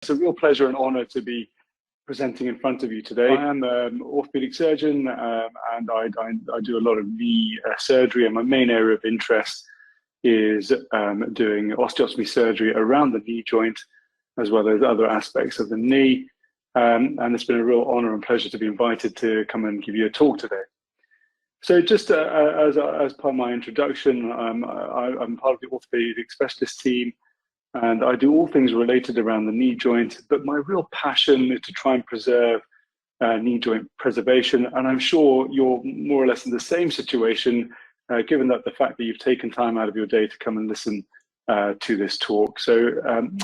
It's a real pleasure and honor to be presenting in front of you today. I am an orthopedic surgeon and I do a lot of knee surgery, and my main area of interest is doing osteotomy surgery around the knee joint, as well as other aspects of the knee. And it's been a real honor and pleasure to be invited to come and give you a talk today. So just as part of my introduction, I'm part of the orthopedic specialist team, and I do all things related around the knee joint, but my real passion is to try and preserve knee joint preservation. And I'm sure you're more or less in the same situation, given that the fact that you've taken time out of your day to come and listen to this talk. So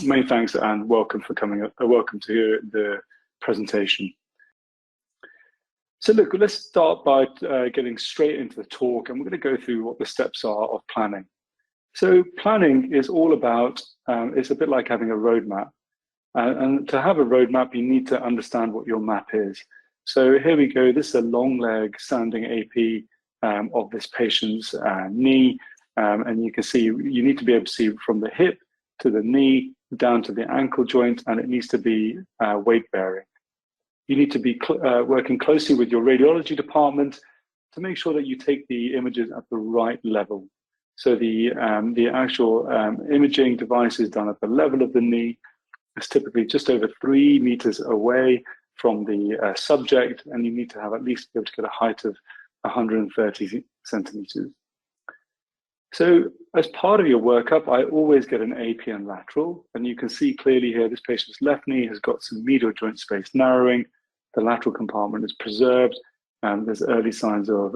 many thanks and welcome for coming. Welcome to the presentation. So look, let's start by getting straight into the talk, and we're going to go through what the steps are of planning. So planning is all about, it's a bit like having a roadmap. And to have a roadmap, you need to understand what your map is. So here we go. This is a long leg standing AP of this patient's knee. And you can see, you need to be able to see from the hip to the knee, down to the ankle joint, and it needs to be weight bearing. You need to be working closely with your radiology department to make sure that you take the images at the right level. So the actual imaging device is done at the level of the knee. It's typically just over 3 meters away from the subject, and you need to have at least be able to get a height of 130 centimeters. So as part of your workup, I always get an AP and lateral, and you can see clearly here this patient's left knee has got some medial joint space narrowing, the lateral compartment is preserved, and there's early signs of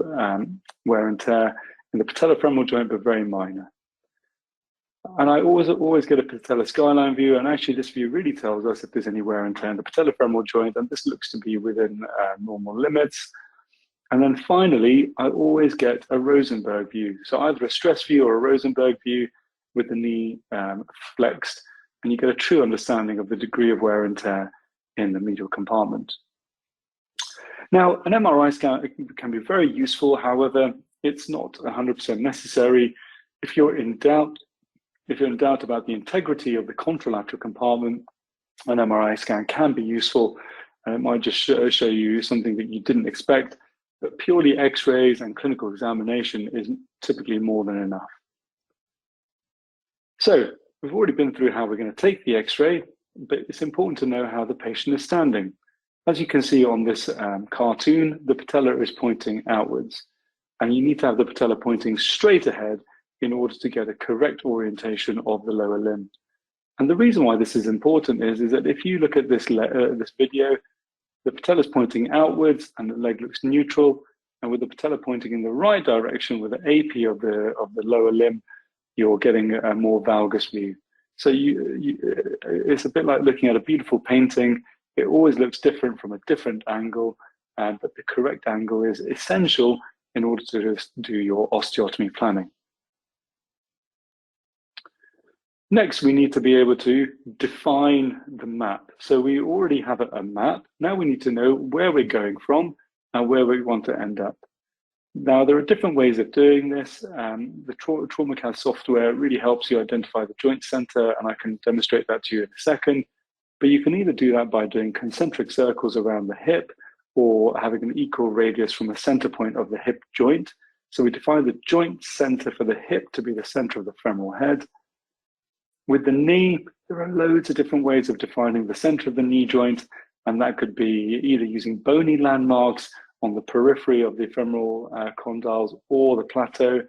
wear and tear in the patellofemoral joint, but very minor. And I always get a patellar skyline view, and actually this view really tells us if there's any wear and tear in the patellofemoral joint, and this looks to be within normal limits. And then finally, I always get a Rosenberg view. So either a stress view or a Rosenberg view with the knee flexed, and you get a true understanding of the degree of wear and tear in the medial compartment. Now, an MRI scan can be very useful. However, it's not 100% necessary. If you're in doubt about the integrity of the contralateral compartment, an MRI scan can be useful, and it might just show you something that you didn't expect. But purely X-rays and clinical examination is typically more than enough. So we've already been through how we're going to take the X-ray, but it's important to know how the patient is standing. As you can see on this cartoon, the patella is pointing outwards, and you need to have the patella pointing straight ahead in order to get a correct orientation of the lower limb. And the reason why this is important is that if you look at this video, the patella is pointing outwards and the leg looks neutral, and with the patella pointing in the right direction with the AP of the lower limb, you're getting a more valgus view. So it's a bit like looking at a beautiful painting. It always looks different from a different angle, but the correct angle is essential in order to do your osteotomy planning. Next, we need to be able to define the map. So we already have a map. Now we need to know where we're going from and where we want to end up. Now, there are different ways of doing this. The TraumaCad software really helps you identify the joint center, and I can demonstrate that to you in a second. But you can either do that by doing concentric circles around the hip or having an equal radius from the center point of the hip joint. So we define the joint center for the hip to be the center of the femoral head. With the knee, there are loads of different ways of defining the center of the knee joint, and that could be either using bony landmarks on the periphery of the femoral condyles or the plateau,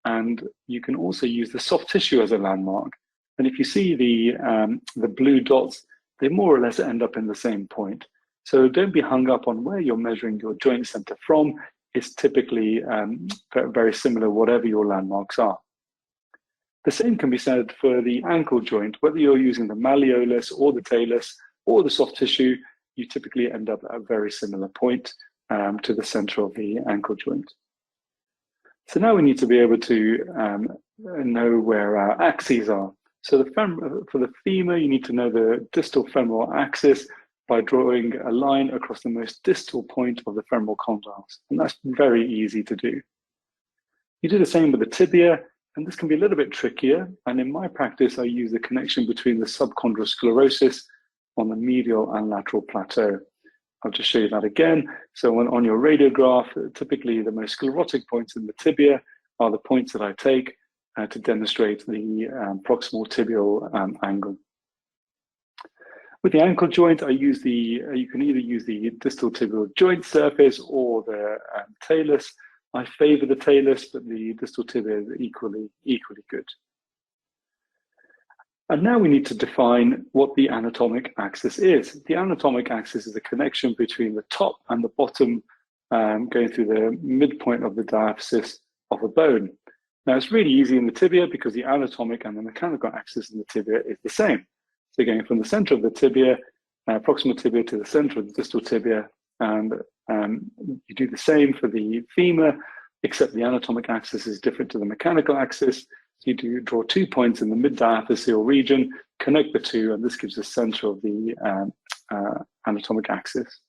and you can also use the soft tissue as a landmark. And if you see the blue dots, they more or less end up in the same point. So don't be hung up on where you're measuring your joint center from. It's typically very similar, whatever your landmarks are. The same can be said for the ankle joint. Whether you're using the malleolus or the talus or the soft tissue, you typically end up at a very similar point to the center of the ankle joint. So now we need to be able to know where our axes are. So for the femur, you need to know the distal femoral axis by drawing a line across the most distal point of the femoral condyles. And that's very easy to do. You do the same with the tibia, and this can be a little bit trickier. And in my practice, I use the connection between the subchondral sclerosis on the medial and lateral plateau. I'll just show you that again. So on your radiograph, typically the most sclerotic points in the tibia are the points that I take to demonstrate the proximal tibial angle. With the ankle joint, I use you can either use the distal tibial joint surface or the talus. I favor the talus, but the distal tibia is equally good. And now we need to define what the anatomic axis is. The anatomic axis is the connection between the top and the bottom, going through the midpoint of the diaphysis of a bone. Now it's really easy in the tibia because the anatomic and the mechanical axis in the tibia is the same. So going from the center of the tibia, proximal tibia, to the center of the distal tibia, and you do the same for the femur, except the anatomic axis is different to the mechanical axis. So you draw 2 points in the mid-diaphyseal region, connect the two, and this gives the center of the anatomic axis.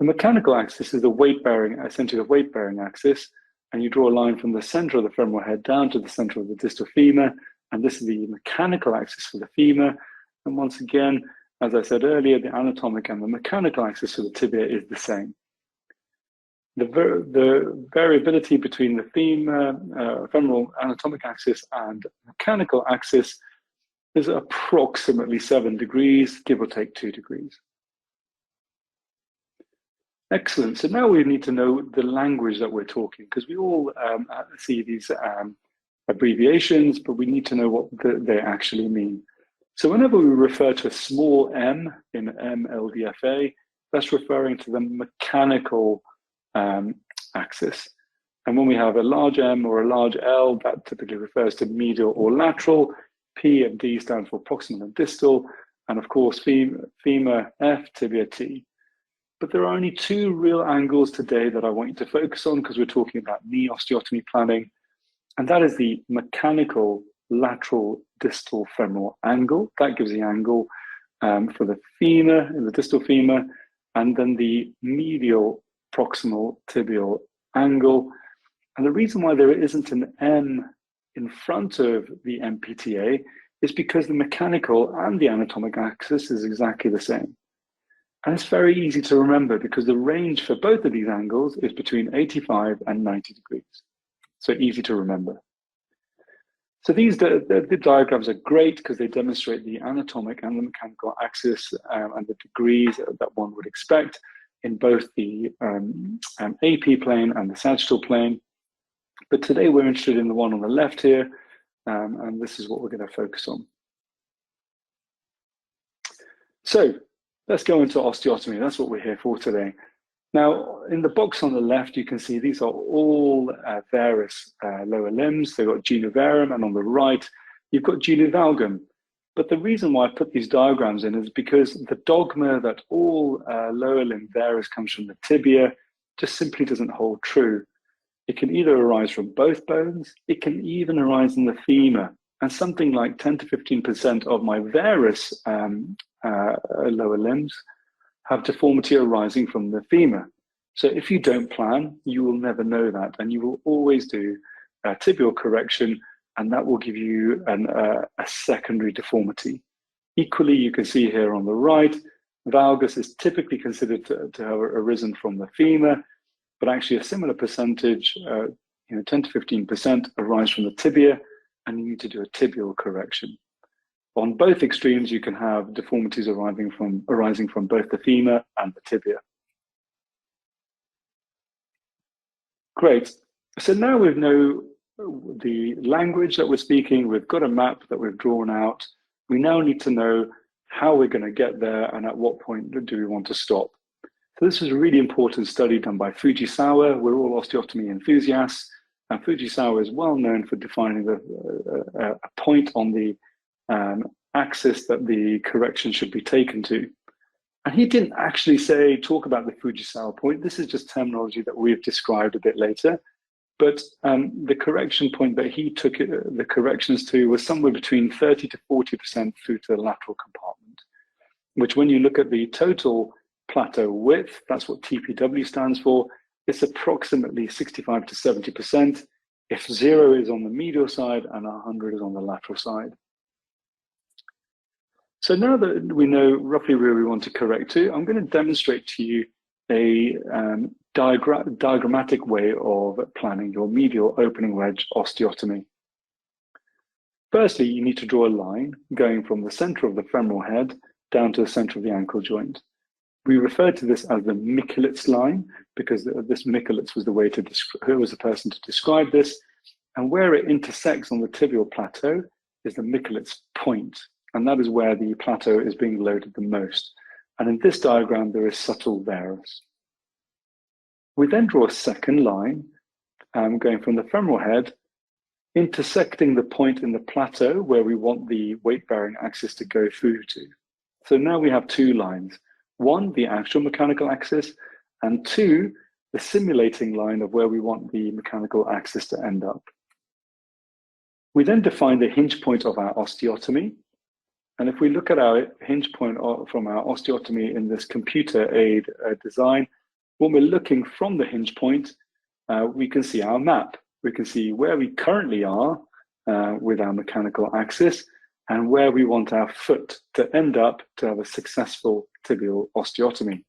The mechanical axis is essentially the weight-bearing axis, and you draw a line from the center of the femoral head down to the center of the distal femur, and this is the mechanical axis for the femur. And once again, as I said earlier, the anatomic and the mechanical axis for the tibia is the same. The variability between the femoral anatomic axis and mechanical axis is approximately 7 degrees, give or take 2 degrees. Excellent. So now we need to know the language that we're talking, because we all see these abbreviations, but we need to know what they actually mean. So whenever we refer to a small m in MLDFA, that's referring to the mechanical axis. And when we have a large M or a large L, that typically refers to medial or lateral. P and D stand for proximal and distal. And of course, femur F, tibia T. But there are only 2 real angles today that I want you to focus on, because we're talking about knee osteotomy planning. And that is the mechanical lateral distal femoral angle. That gives the angle for the femur, in the distal femur, and then the medial proximal tibial angle. And the reason why there isn't an M in front of the MPTA is because the mechanical and the anatomic axis is exactly the same. And it's very easy to remember because the range for both of these angles is between 85 and 90 degrees. So easy to remember. So the diagrams are great because they demonstrate the anatomic and the mechanical axis and the degrees that one would expect in both the AP plane and the sagittal plane. But today we're interested in the one on the left here, and this is what we're going to focus on. So let's go into osteotomy. That's what we're here for today. Now, in the box on the left, you can see these are all varus lower limbs. They've got genu varum, and on the right, you've got genu valgum. But the reason why I put these diagrams in is because the dogma that all lower limb varus comes from the tibia just simply doesn't hold true. It can either arise from both bones, it can even arise in the femur, and something like 10 to 15% of my varus lower limbs have deformity arising from the femur. So if you don't plan, you will never know that, and you will always do tibial correction, and that will give you a secondary deformity. Equally, you can see here on the right, valgus is typically considered to have arisen from the femur, but actually a similar percentage, 10 to 15% arise from the tibia, and you need to do a tibial correction. On both extremes, you can have deformities arising from both the femur and the tibia. Great. So now we know the language that we're speaking, we've got a map that we've drawn out. We now need to know how we're going to get there and at what point do we want to stop. So this is a really important study done by Fujisawa. We're all osteotomy enthusiasts, and Fujisawa is well known for defining a point on the axis that the correction should be taken to. And he didn't actually talk about the Fujisawa point. This is just terminology that we've described a bit later. But the correction point that he took the corrections to was somewhere between 30 to 40% through to the lateral compartment, which when you look at the total plateau width, that's what TPW stands for, it's approximately 65 to 70% if 0 is on the medial side and 100 is on the lateral side. So now that we know roughly where we want to correct to, I'm going to demonstrate to you a diagrammatic way of planning your medial opening wedge osteotomy. Firstly, you need to draw a line going from the center of the femoral head down to the center of the ankle joint. We refer to this as the Michelitz line because this Michelitz was the way to who was the person to describe this, and where it intersects on the tibial plateau is the Michelitz point, and that is where the plateau is being loaded the most. And in this diagram, there is subtle varus. We then draw a second line going from the femoral head, intersecting the point in the plateau where we want the weight-bearing axis to go through to. So now we have two lines. One, the actual mechanical axis, and two, the simulating line of where we want the mechanical axis to end up. We then define the hinge point of our osteotomy. And if we look at our hinge point from our osteotomy in this computer aid design, when we're looking from the hinge point, we can see our map. We can see where we currently are with our mechanical axis and where we want our foot to end up to have a successful tibial osteotomy.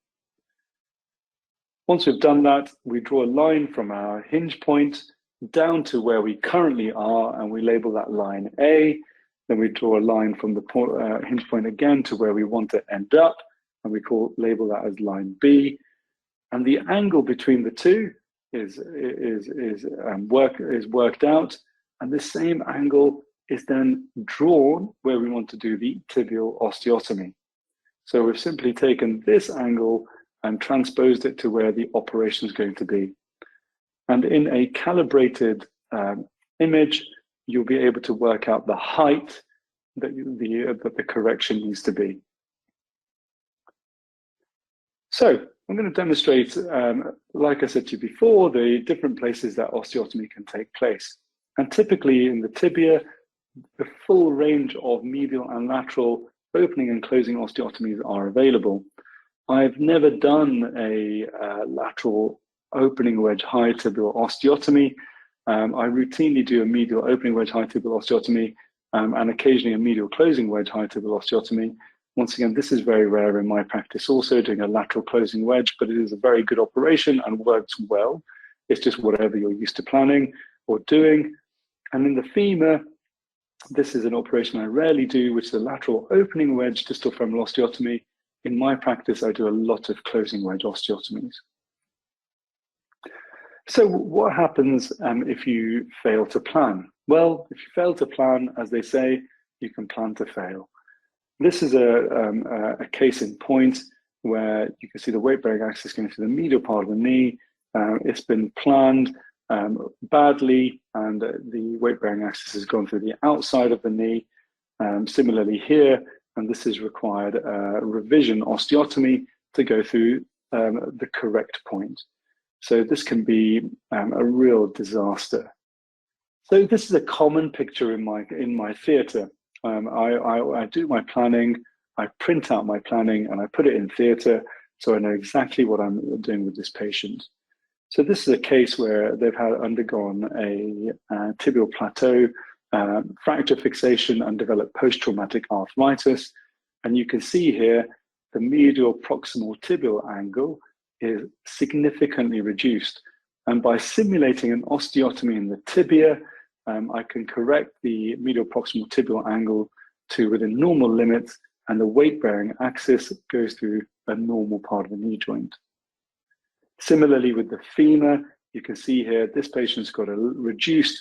Once we've done that, we draw a line from our hinge point down to where we currently are, and we label that line A. Then we draw a line from the hinge point again to where we want to end up, and we label that as line B. And the angle between the two is worked out, and the same angle is then drawn where we want to do the tibial osteotomy. So we've simply taken this angle and transposed it to where the operation is going to be. And in a calibrated image, you'll be able to work out the height that the correction needs to be. So I'm going to demonstrate, like I said to you before, the different places that osteotomy can take place. And typically in the tibia, the full range of medial and lateral opening and closing osteotomies are available. I've never done a lateral opening wedge high tibial osteotomy. I routinely do a medial opening wedge high tibial osteotomy and occasionally a medial closing wedge high tibial osteotomy. Once again, this is very rare in my practice also, doing a lateral closing wedge, but it is a very good operation and works well. It's just whatever you're used to planning or doing. And in the femur, this is an operation I rarely do, which is a lateral opening wedge distal femoral osteotomy. In my practice, I do a lot of closing wedge osteotomies. So what happens if you fail to plan? Well, if you fail to plan, as they say, you can plan to fail. This is a case in point where you can see the weight-bearing axis going through the medial part of the knee. It's been planned badly, and the weight-bearing axis has gone through the outside of the knee. Similarly here, and this has required a revision osteotomy to go through the correct point. So this can be a real disaster. So this is a common picture in my theatre. I do my planning, I print out my planning, and I put it in theatre so I know exactly what I'm doing with this patient. So this is a case where they've undergone a tibial plateau fracture fixation and developed post-traumatic arthritis. And you can see here the medial proximal tibial angle is significantly reduced. And by simulating an osteotomy in the tibia, I can correct the medial proximal tibial angle to within normal limits, and the weight-bearing axis goes through a normal part of the knee joint. Similarly with the femur, you can see here, this patient's got a reduced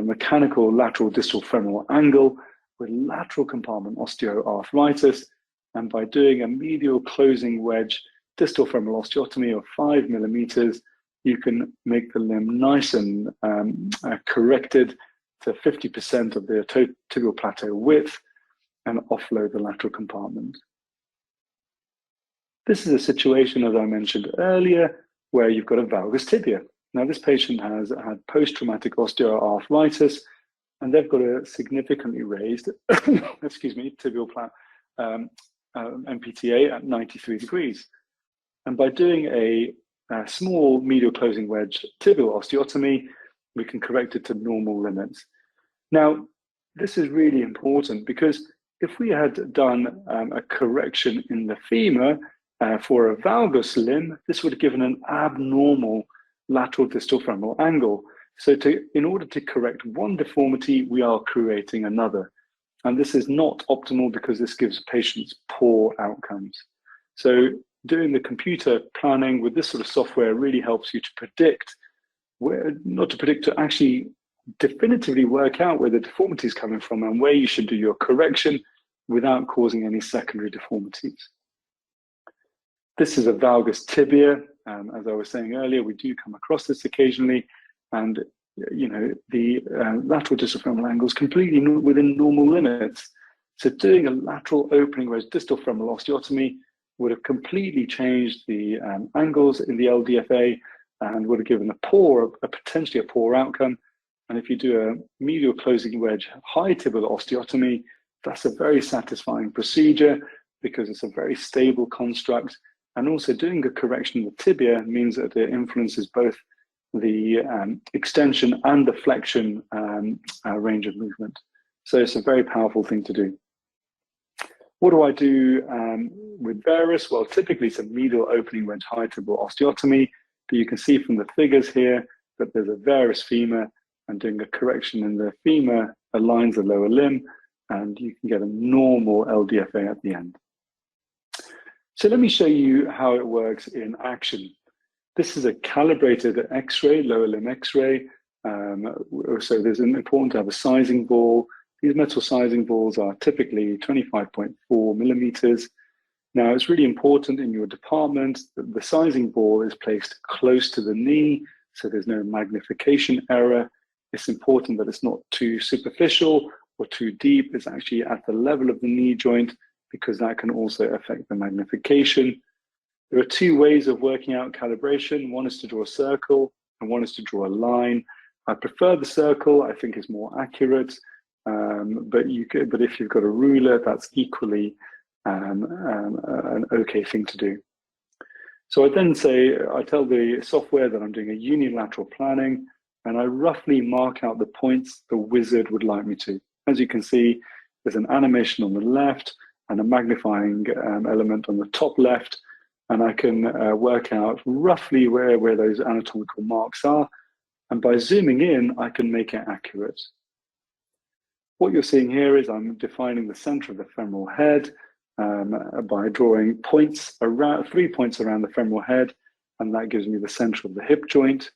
mechanical lateral distal femoral angle with lateral compartment osteoarthritis. And by doing a medial closing wedge distal femoral osteotomy of 5 millimeters, you can make the limb nice and corrected to 50% of the tibial plateau width and offload the lateral compartment. This is a situation, as I mentioned earlier, where you've got a valgus tibia. Now, this patient has had post-traumatic osteoarthritis, and they've got a significantly raised, excuse me, tibial MPTA at 93 degrees. And by doing a small medial closing wedge tibial osteotomy, we can correct it to normal limits. Now, this is really important because if we had done a correction in the femur for a valgus limb, this would have given an abnormal lateral distal femoral angle. So in order to correct one deformity, we are creating another. And this is not optimal because this gives patients poor outcomes. So doing the computer planning with this sort of software really helps you to predict, to actually definitively work out where the deformity is coming from and where you should do your correction without causing any secondary deformities. This is a valgus tibia. As I was saying earlier, we do come across this occasionally, and the lateral distal femoral angle is completely within normal limits. So doing a lateral opening whereas distal femoral osteotomy would have completely changed the angles in the LDFA and would have given potentially a poor outcome. And if you do a medial closing wedge high tibial osteotomy, that's a very satisfying procedure because it's a very stable construct. And also doing a correction of the tibia means that it influences both the extension and the flexion range of movement. So it's a very powerful thing to do. What do I do with varus? Well, typically it's a medial opening wedge high tibial osteotomy, but you can see from the figures here that there's a varus femur, and doing a correction in the femur aligns the lower limb, and you can get a normal LDFA at the end. So let me show you how it works in action. This is a calibrated X-ray, lower limb X-ray. So there's important to have a sizing ball. These metal sizing balls are typically 25.4 millimeters. Now, it's really important in your department that the sizing ball is placed close to the knee, so there's no magnification error. It's important that it's not too superficial or too deep. It's actually at the level of the knee joint, because that can also affect the magnification. There are two ways of working out calibration. One is to draw a circle and one is to draw a line. I prefer the circle. I think it's more accurate. But if you've got a ruler, that's equally an okay thing to do. So I tell the software that I'm doing a unilateral planning, and I roughly mark out the points the wizard would like me to. As you can see, there's an animation on the left and a magnifying element on the top left, and I can work out roughly where those anatomical marks are, and by zooming in, I can make it accurate. What you're seeing here is I'm defining the center of the femoral head by drawing points around 3 points around the femoral head, and that gives me the center of the hip joint.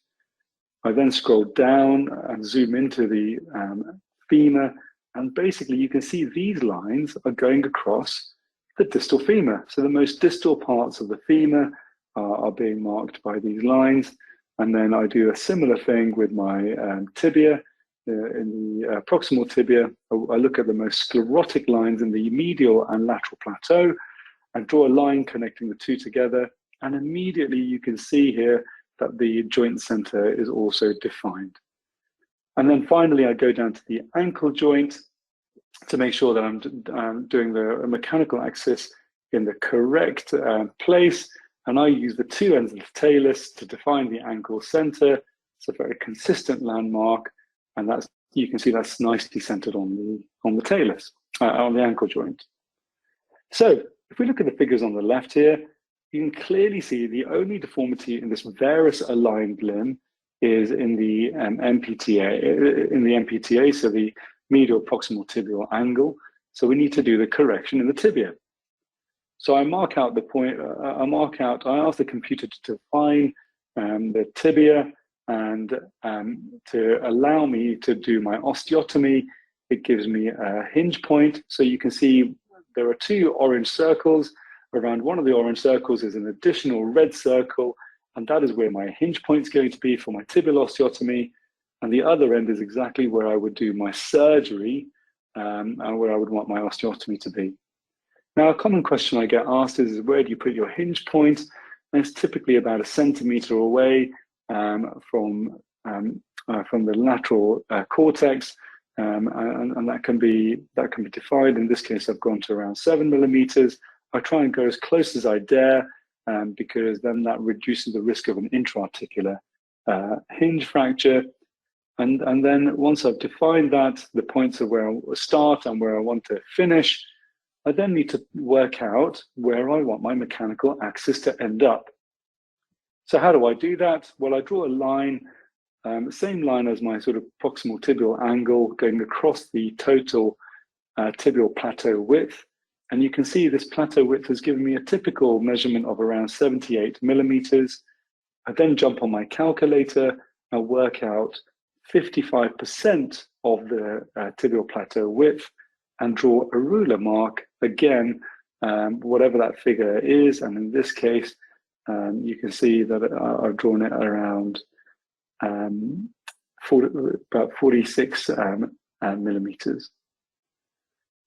I then scroll down and zoom into the femur, and basically you can see these lines are going across the distal femur. So the most distal parts of the femur are being marked by these lines, and then I do a similar thing with my tibia. In the proximal tibia, I look at the most sclerotic lines in the medial and lateral plateau and draw a line connecting the two together, and immediately you can see here that the joint center is also defined. And then finally, I go down to the ankle joint to make sure that I'm doing the mechanical axis in the correct place, and I use the two ends of the talus to define the ankle center. It's a very consistent landmark, and you can see that's nicely centered on the talus, on the ankle joint. So if we look at the figures on the left here, you can clearly see the only deformity in this varus aligned limb is in the MPTA, so the medial proximal tibial angle. So we need to do the correction in the tibia. So I mark out the point, I ask the computer to define the tibia, and to allow me to do my osteotomy, it gives me a hinge point. So you can see there are two orange circles. Around one of the orange circles is an additional red circle, and that is where my hinge point is going to be for my tibial osteotomy. And the other end is exactly where I would do my surgery and where I would want my osteotomy to be. Now, a common question I get asked is where do you put your hinge point? And it's typically about 1 centimeter away from the lateral cortex, and that can be defined. In this case, I've gone to around 7 millimeters. I try and go as close as I dare, because then that reduces the risk of an intra-articular hinge fracture. And then once I've defined that, the points of where I start and where I want to finish, I then need to work out where I want my mechanical axis to end up. So how do I do that? Well, I draw a line, the same line as my sort of proximal tibial angle going across the total tibial plateau width. And you can see this plateau width has given me a typical measurement of around 78 millimeters. I then jump on my calculator and work out 55% of the tibial plateau width and draw a ruler mark, again, whatever that figure is. And in this case, you can see that I've drawn it around about 46 millimeters.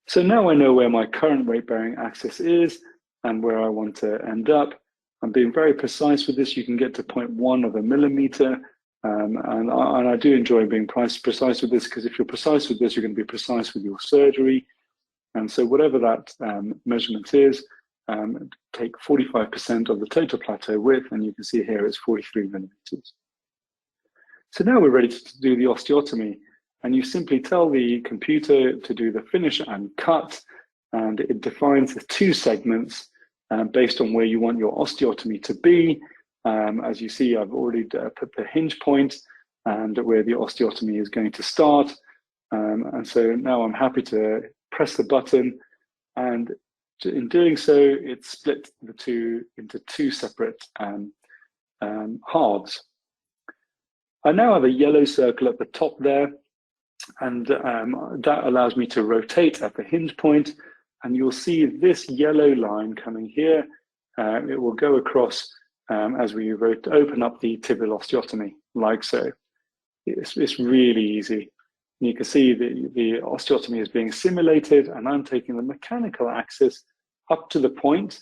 So now I know where my current weight-bearing axis is and where I want to end up. I'm being very precise with this. You can get to 0.1 of a millimeter. And I do enjoy being precise with this, because if you're precise with this, you're going to be precise with your surgery. And so whatever that measurement is, take 45% of the total plateau width, and you can see here it's 43 millimeters. So now we're ready to do the osteotomy. And you simply tell the computer to do the finish and cut, and it defines the two segments based on where you want your osteotomy to be. As you see, I've already put the hinge point and where the osteotomy is going to start. And so now I'm happy to press the button, and in doing so, it split the two into two separate halves. I now have a yellow circle at the top there, and that allows me to rotate at the hinge point, and you'll see this yellow line coming here. It will go across as we open up the tibial osteotomy, like so. It's really easy. And you can see the osteotomy is being simulated, and I'm taking the mechanical axis up to the point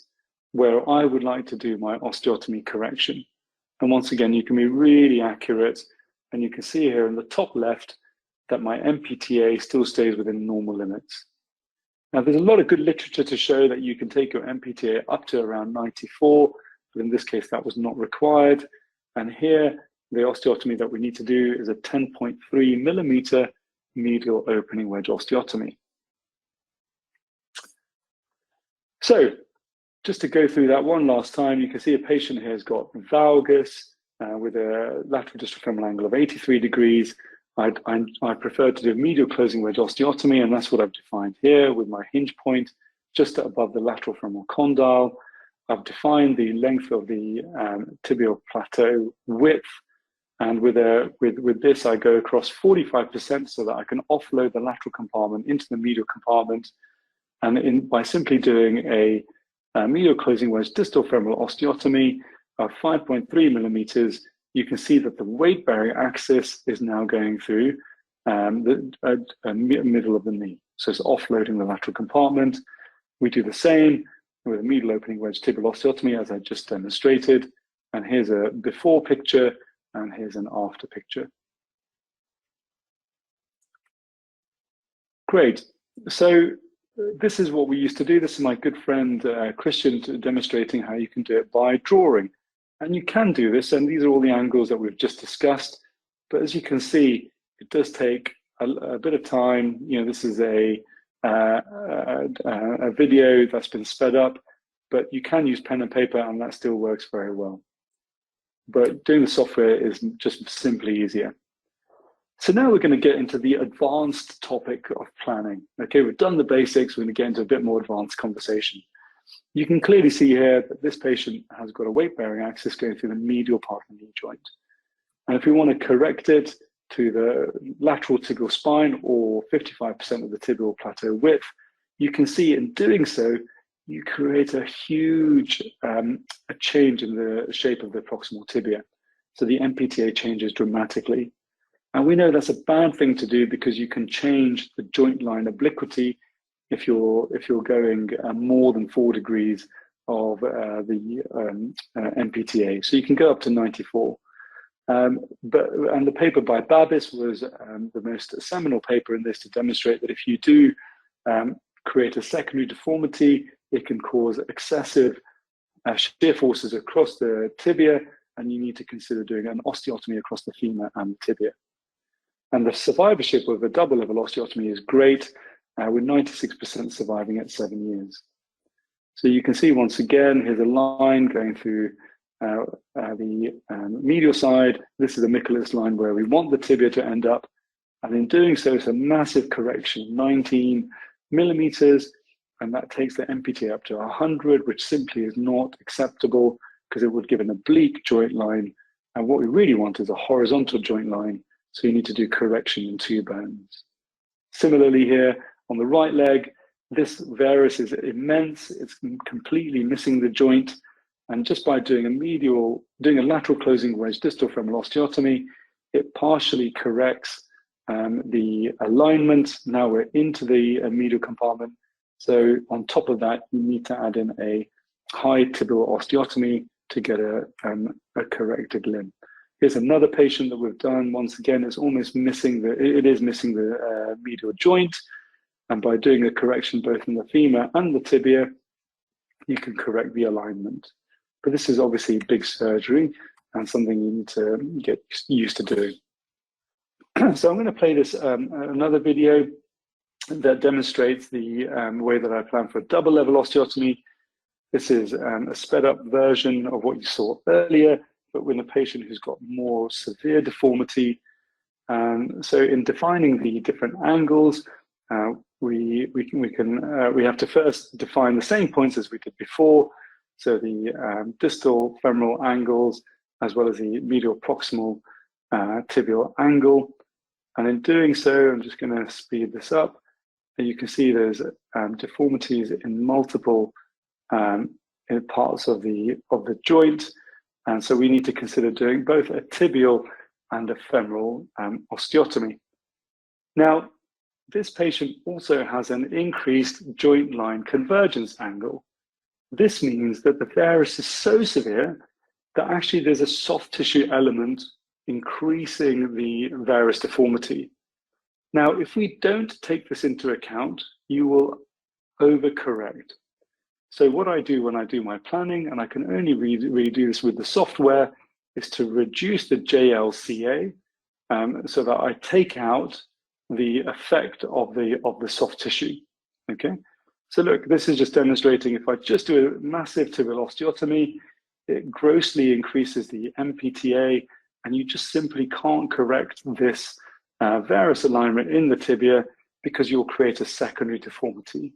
where I would like to do my osteotomy correction. And once again, you can be really accurate, and you can see here in the top left that my MPTA still stays within normal limits. Now, there's a lot of good literature to show that you can take your MPTA up to around 94, but in this case, that was not required. And here, the osteotomy that we need to do is a 10.3 millimeter medial opening wedge osteotomy. So, just to go through that one last time, you can see a patient here has got valgus with a lateral distal femoral angle of 83 degrees. I prefer to do medial closing wedge osteotomy, and that's what I've defined here with my hinge point just above the lateral femoral condyle. I've defined the length of the tibial plateau width, and with this I go across 45% so that I can offload the lateral compartment into the medial compartment. And by simply doing a medial closing wedge distal femoral osteotomy of 5.3 millimeters, you can see that the weight-bearing axis is now going through the middle of the knee. So it's offloading the lateral compartment. We do the same with a medial opening wedge tibial osteotomy, as I just demonstrated. And here's a before picture, and here's an after picture. Great. So this is what we used to do. This is my good friend Christian demonstrating how you can do it by drawing. And you can do this, and these are all the angles that we've just discussed. But as you can see, it does take a bit of time. You know, this is a video that's been sped up, but you can use pen and paper, and that still works very well. But doing the software is just simply easier. So now we're going to get into the advanced topic of planning. Okay, we've done the basics. We're going to get into a bit more advanced conversation. You can clearly see here that this patient has got a weight-bearing axis going through the medial part of the knee joint. And if we want to correct it to the lateral tibial spine, or 55% of the tibial plateau width, you can see in doing so, you create a huge a change in the shape of the proximal tibia. So the MPTA changes dramatically. And we know that's a bad thing to do, because you can change the joint line obliquity if you're going more than 4 degrees of the MPTA. So you can go up to 94. And the paper by Babis was the most seminal paper in this, to demonstrate that if you do create a secondary deformity, it can cause excessive shear forces across the tibia, and you need to consider doing an osteotomy across the femur and the tibia. And the survivorship of a double level osteotomy is great. with 96% surviving at 7 years. So you can see once again, here's a line going through the medial side. This is a Michaelis line where we want the tibia to end up. And in doing so, it's a massive correction, 19 millimeters, and that takes the MPT up to 100, which simply is not acceptable because it would give an oblique joint line. And what we really want is a horizontal joint line. So you need to do correction in 2 bones. Similarly here on the right leg, this varus is immense. It's completely missing the joint. And just by doing a lateral closing wedge distal femoral osteotomy, it partially corrects the alignment. Now we're into the medial compartment. So on top of that, you need to add in a high tibial osteotomy to get a corrected limb. Here's another patient that we've done. Once again, it's almost missing the medial joint. And by doing a correction both in the femur and the tibia, you can correct the alignment. But this is obviously big surgery and something you need to get used to doing. So I'm going to play this another video that demonstrates the way that I plan for a double level osteotomy. This is a sped up version of what you saw earlier, but with a patient who's got more severe deformity. So in defining the different angles, we have to first define the same points as we did before. So the distal femoral angles, as well as the medial proximal tibial angle. And in doing so, I'm just going to speed this up. And you can see there's deformities in multiple parts of the joint. And so we need to consider doing both a tibial and a femoral osteotomy. Now, this patient also has an increased joint line convergence angle. This means that the varus is so severe that actually there's a soft tissue element increasing the varus deformity. Now, if we don't take this into account, you will overcorrect. So what I do when I do my planning, and I can only really do this with the software, is to reduce the JLCA so that I take out the effect of the soft tissue. Okay, so look, this is just demonstrating if I just do a massive tibial osteotomy, it grossly increases the MPTA, and you just simply can't correct this varus alignment in the tibia because you'll create a secondary deformity.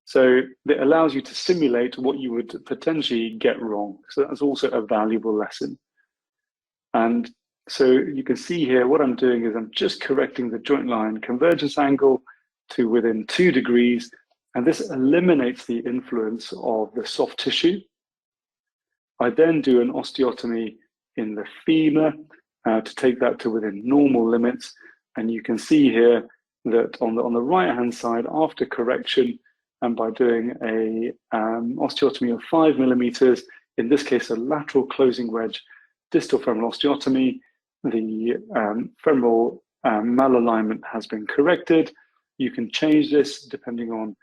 So it allows you to simulate what you would potentially get wrong. So that's also a valuable lesson. And so you can see here, what I'm doing is I'm just correcting the joint line convergence angle to within 2 degrees. And this eliminates the influence of the soft tissue. I then do an osteotomy in the femur to take that to within normal limits. And you can see here that on the right-hand side, after correction, and by doing a osteotomy of 5 millimeters, in this case, a lateral closing wedge distal femoral osteotomy, the femoral malalignment has been corrected. You can change this depending on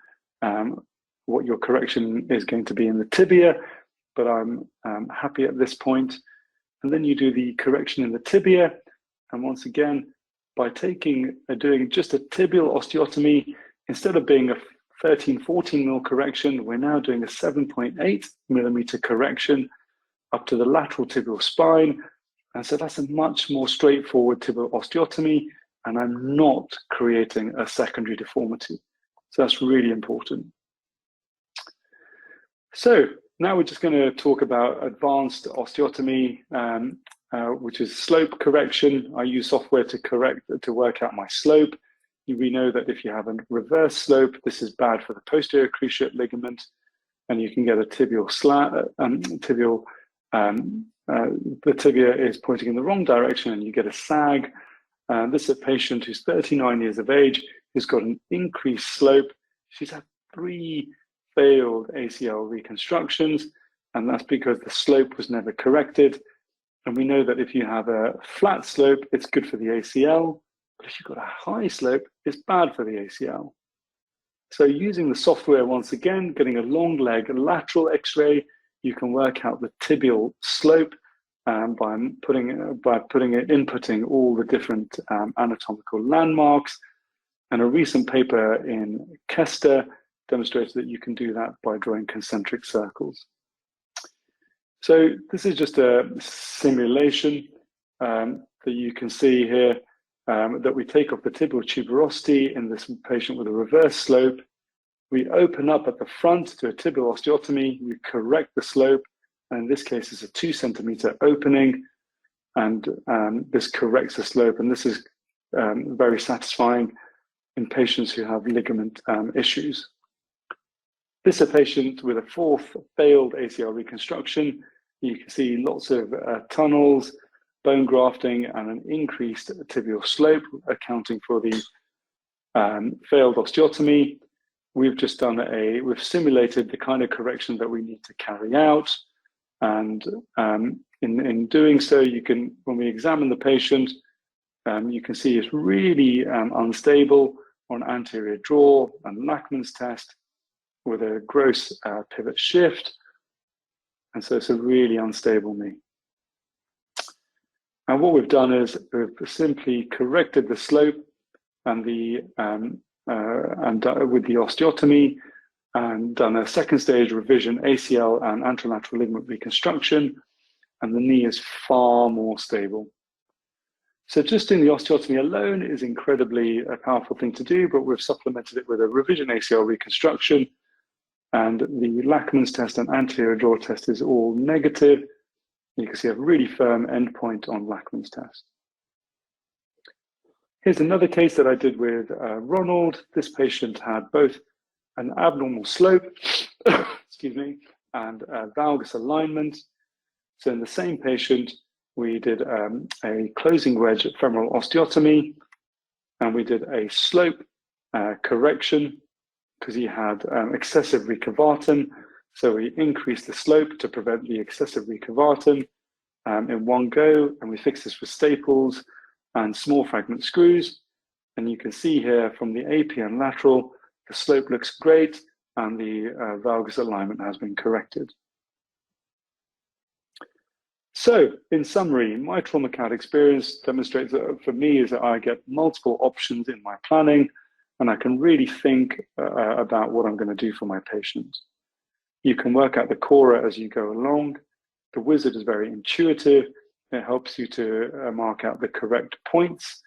what your correction is going to be in the tibia, but I'm happy at this point. And then you do the correction in the tibia. And once again, by doing just a tibial osteotomy, instead of being a 13-14 mil correction, we're now doing a 7.8 millimeter correction up to the lateral tibial spine. And so that's a much more straightforward tibial osteotomy, and I'm not creating a secondary deformity. So that's really important. So now we're just going to talk about advanced osteotomy, which is slope correction. I use software to work out my slope. We know that if you have a reverse slope, this is bad for the posterior cruciate ligament, and you can get a tibial the tibia is pointing in the wrong direction and you get a sag. This is a patient who's 39 years of age, who's got an increased slope. She's had 3 failed ACL reconstructions, and that's because the slope was never corrected. And we know that if you have a flat slope, it's good for the ACL, but if you've got a high slope, it's bad for the ACL. So using the software, once again, getting a long leg lateral X-ray, you can work out the tibial slope by inputting all the different anatomical landmarks. And a recent paper in Kester demonstrates that you can do that by drawing concentric circles. So this is just a simulation that you can see here that we take off the tibial tuberosity in this patient with a reverse slope. We open up at the front to a tibial osteotomy, we correct the slope, and in this case it's a 2 centimeter opening, and this corrects the slope, and this is very satisfying in patients who have ligament issues. This is a patient with a 4th failed ACL reconstruction. You can see lots of tunnels, bone grafting, and an increased tibial slope, accounting for the failed osteotomy. We've just done we've simulated the kind of correction that we need to carry out. And in doing so, you can, when we examine the patient, you can see it's really unstable on anterior draw and Lachman's test with a gross pivot shift. And so it's a really unstable knee. And what we've done is we've simply corrected the slope and with the osteotomy, and done a 2nd stage revision ACL and anterolateral ligament reconstruction, and the knee is far more stable. So just doing the osteotomy alone is incredibly a powerful thing to do, but we've supplemented it with a revision ACL reconstruction, and the Lachman's test and anterior draw test is all negative. You can see a really firm endpoint on Lachman's test. Here's another case that I did with Ronald. This patient had both an abnormal slope, excuse me, and valgus alignment. So in the same patient, we did a closing wedge femoral osteotomy, and we did a slope correction because he had excessive recavatum. So we increased the slope to prevent the excessive recavatum in one go, and we fixed this with staples and small fragment screws. And you can see here from the AP and lateral, the slope looks great, and the valgus alignment has been corrected. So in summary, my TraumaCad experience demonstrates that for me is that I get multiple options in my planning, and I can really think about what I'm going to do for my patient. You can work out the CORA as you go along. The wizard is very intuitive. It helps you to mark out the correct points.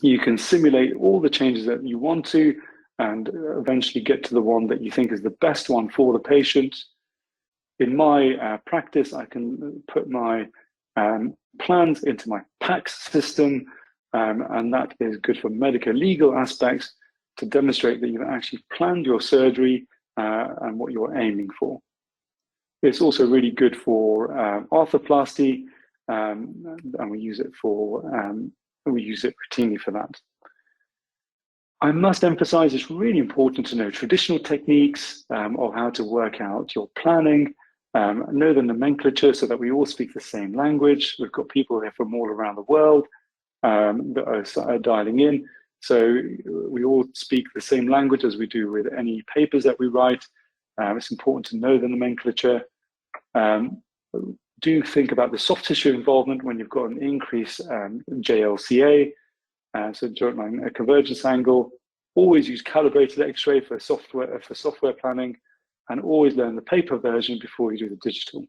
You can simulate all the changes that you want to, and eventually get to the one that you think is the best one for the patient. In my practice, I can put my plans into my PACS system, and that is good for medical legal aspects to demonstrate that you've actually planned your surgery and what you're aiming for. It's also really good for arthroplasty, and we use it routinely for that. I must emphasize it's really important to know traditional techniques of how to work out your planning, know the nomenclature so that we all speak the same language. We've got people here from all around the world that are dialing in. So we all speak the same language as we do with any papers that we write. It's important to know the nomenclature. Do think about the soft tissue involvement when you've got an increase JLCA, so joint line convergence angle. Always use calibrated X-ray for software planning, and always learn the paper version before you do the digital.